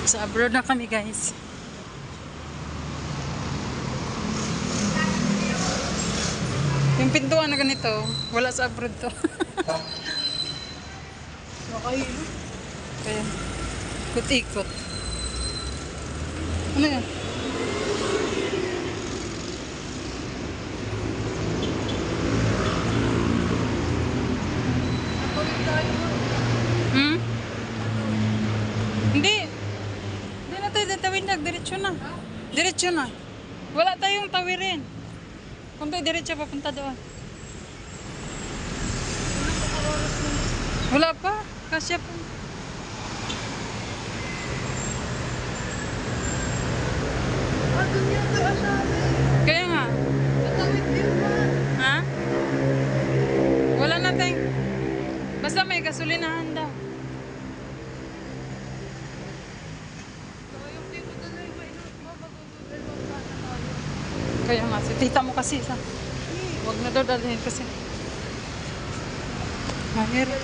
Sa abroad na kami, guys. Yung pintuan na ganito, wala sa abroad to. Kaya, ikot-ikot. Ano yan? Hmm? Hindi. Hindi na tayo tatawin na. Diretso na. Diretso na. Wala tayong tawirin. Kung tayo diretso, papunta doon. Wala pa. Kasya pa. Kaya nga. Ha? Wala na tayong. Basta may gasolinahan daw. Kaya nga, si tita mo kasi sa... Huwag na daw dalhin kasi. Mahirap.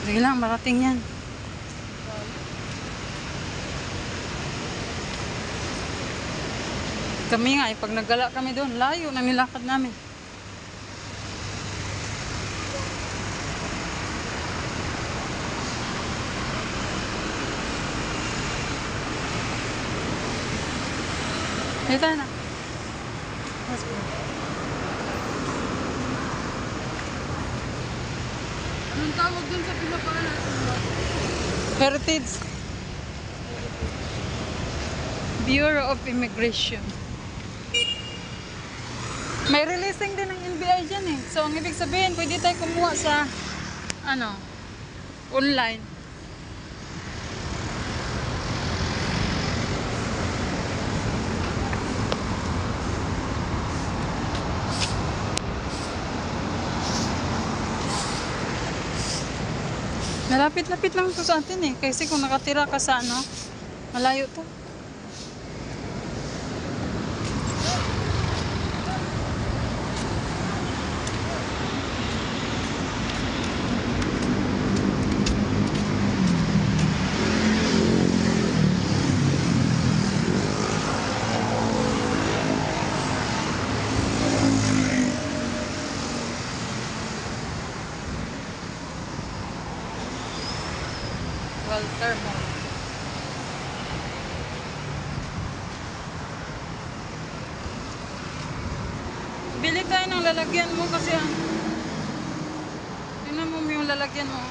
Sige lang, marating yan. Kami nga, pag naggala kami doon, layo na nilakad namin. Dito na. Let's go. Anong tawag dun sa pinapaan natin ba? Heritage Bureau of Immigration. May releasing din ng NBI dyan eh. So, ang ibig sabihin, pwede tayo kumuha sa, online. Malapit-lapit lang to sa atin eh. Kasi kung nakatira ka sa malayo to. Walter Mall. Bili tayo ng lalagyan mo kasi tingnan mo yung lalagyan mo.